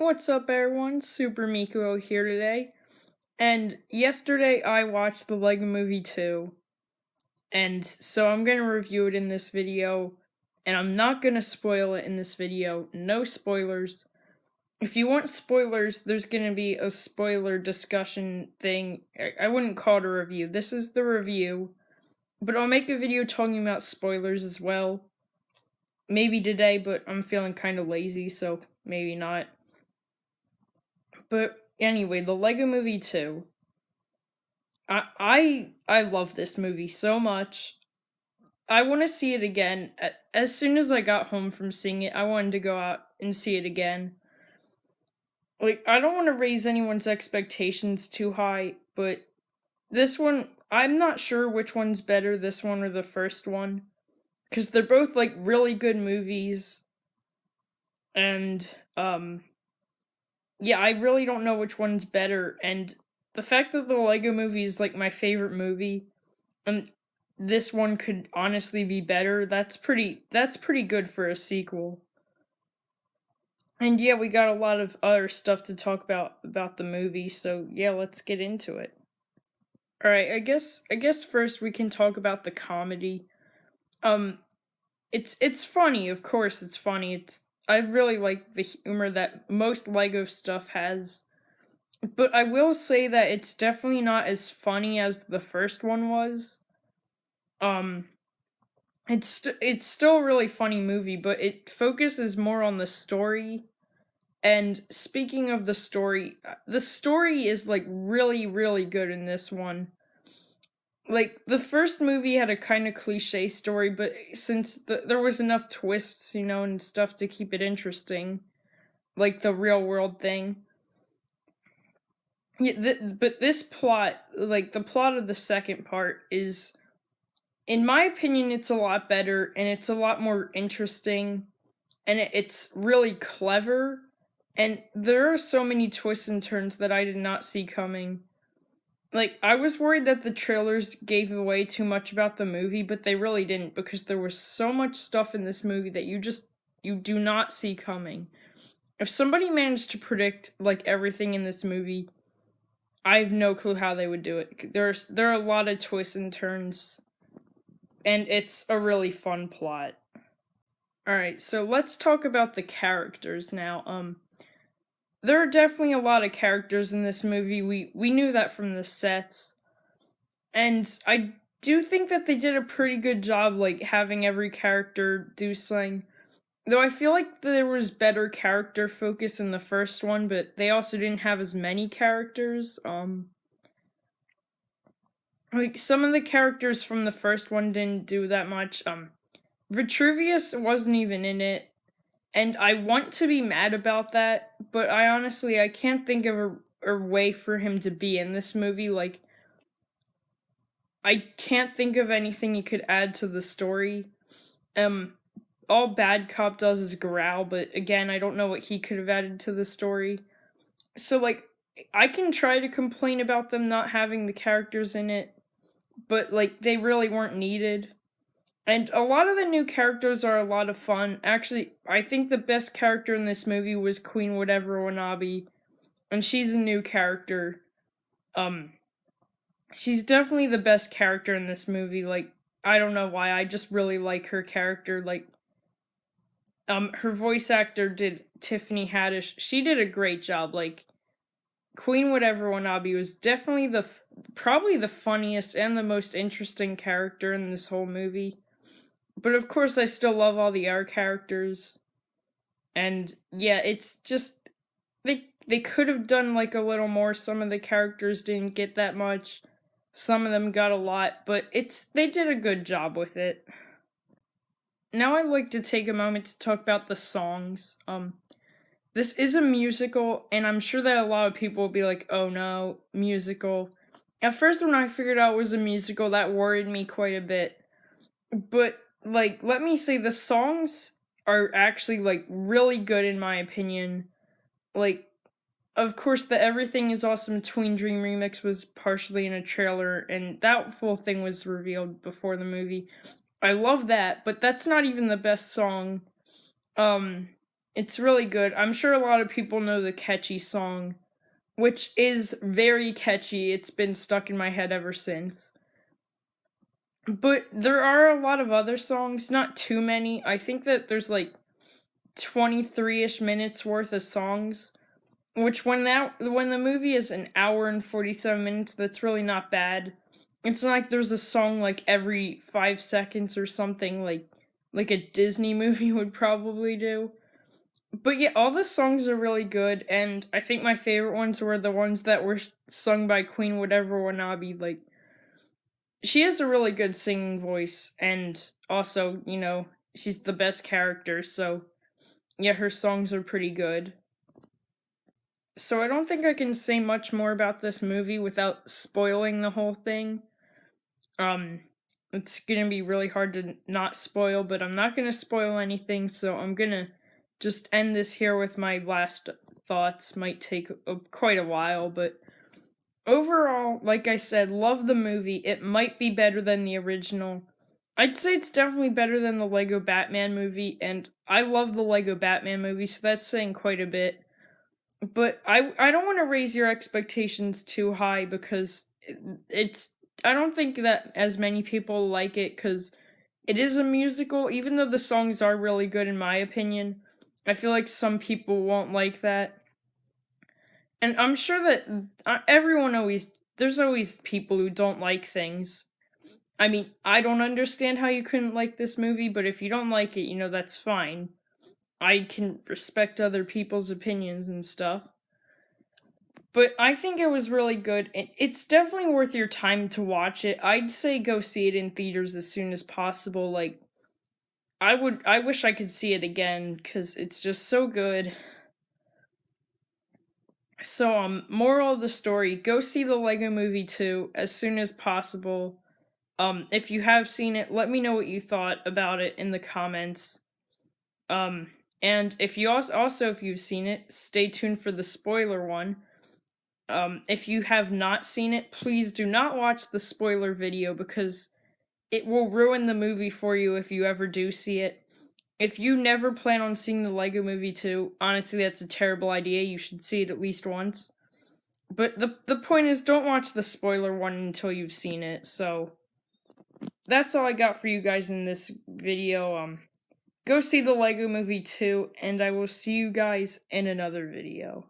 What's up, everyone? Super Miko here today. And yesterday I watched the Lego Movie 2. And so I'm gonna review it in this video. And I'm not gonna spoil it in this video. No spoilers. If you want spoilers, there's gonna be a spoiler discussion thing. I wouldn't call it a review. This is the review. But I'll make a video talking about spoilers as well. Maybe today, but I'm feeling kind of lazy, so maybe not. But anyway, the Lego Movie 2. I love this movie so much. I want to see it again. As soon as I got home from seeing it, I wanted to go out and see it again. Like, I don't want to raise anyone's expectations too high, but this one, I'm not sure which one's better, this one or the first one. Because they're both, like, really good movies. And, yeah, I really don't know which one's better. And the fact that the Lego movie is, like, my favorite movie, and this one could honestly be better, that's pretty good for a sequel. And yeah, we got a lot of other stuff to talk about the movie, so yeah, let's get into it. Alright, I guess first we can talk about the comedy. It's funny, of course it's funny. I really like the humor that most Lego stuff has. But I will say that it's definitely not as funny as the first one was. Um, it's still a really funny movie, but it focuses more on the story. And speaking of the story is like really good in this one. Like the first movie had a kind of cliche story, but since there was enough twists, and stuff to keep it interesting, like the real world thing. Yeah, but this plot, like the plot of the second part, is, in my opinion, it's a lot better and it's a lot more interesting, and it's really clever. And there are so many twists and turns that I did not see coming. Like, I was worried that the trailers gave away too much about the movie, but they really didn't, because there was so much stuff in this movie that you do not see coming. If somebody managed to predict, like, everything in this movie, I have no clue how they would do it. There are a lot of twists and turns, and it's a really fun plot. Alright, so let's talk about the characters now. There are definitely a lot of characters in this movie. We knew that from the sets. And I do think that they did a pretty good job, like, having every character do something. Though I feel like there was better character focus in the first one, but they also didn't have as many characters. Like, some of the characters from the first one didn't do that much. Vitruvius wasn't even in it. And I want to be mad about that, but I can't think of a way for him to be in this movie. Like, I can't think of anything he could add to the story. All Bad Cop does is growl, but again, I don't know what he could have added to the story. So, like, I can try to complain about them not having the characters in it, but, like, they really weren't needed. And a lot of the new characters are a lot of fun. Actually, I think the best character in this movie was Queen Whatever Wanabe, and she's a new character. She's definitely the best character in this movie. Like, I don't know why, I just really like her character. Like, her voice actor did Tiffany Haddish. She did a great job. Like, Queen Whatever Wanabe was definitely probably the funniest and the most interesting character in this whole movie. But of course, I still love all the other characters. And yeah, it's just they could have done like a little more. Some of the characters didn't get that much. Some of them got a lot, but they did a good job with it. Now I'd like to take a moment to talk about the songs. This is a musical, and I'm sure that a lot of people will be like, "Oh no, musical." At first, when I figured out it was a musical, that worried me quite a bit. But, like, let me say, the songs are actually, like, really good in my opinion. Like, of course, the Everything Is Awesome Tween Dream remix was partially in a trailer, and that full thing was revealed before the movie. I love that, but that's not even the best song. It's really good. I'm sure a lot of people know the catchy song, which is very catchy. It's been stuck in my head ever since. But there are a lot of other songs, not too many. I think that there's like 23ish minutes worth of songs, which when the movie is an hour and 47 minutes, that's really not bad. It's not like there's a song like every 5 seconds or something like a Disney movie would probably do. But yeah, all the songs are really good, and I think my favorite ones were the ones that were sung by Queen Whatever Wanabe. Like, she has a really good singing voice, and also, she's the best character, so yeah, her songs are pretty good. So I don't think I can say much more about this movie without spoiling the whole thing. Um, it's gonna be really hard to not spoil, but I'm not gonna spoil anything, so I'm gonna just end this here with my last thoughts. Might take quite a while, but overall, like I said, love the movie. It might be better than the original. I'd say it's definitely better than the Lego Batman movie, and I love the Lego Batman movie, so that's saying quite a bit. But I don't want to raise your expectations too high because it's I don't think that as many people like it because it is a musical, even though the songs are really good in my opinion. I feel like some people won't like that. And I'm sure that there's always people who don't like things. I mean, I don't understand how you couldn't like this movie, but if you don't like it, that's fine. I can respect other people's opinions and stuff. But I think it was really good. It's definitely worth your time to watch it. I'd say go see it in theaters as soon as possible. Like, I wish I could see it again cuz it's just so good. So, moral of the story, go see the Lego Movie 2 as soon as possible. If you have seen it, let me know what you thought about it in the comments. Um, and if you also if you've seen it, stay tuned for the spoiler one. If you have not seen it, please do not watch the spoiler video because it will ruin the movie for you if you ever do see it. If you never plan on seeing the Lego Movie 2, honestly, that's a terrible idea. You should see it at least once. But the point is, don't watch the spoiler one until you've seen it. So that's all I got for you guys in this video. Go see the Lego Movie 2, and I will see you guys in another video.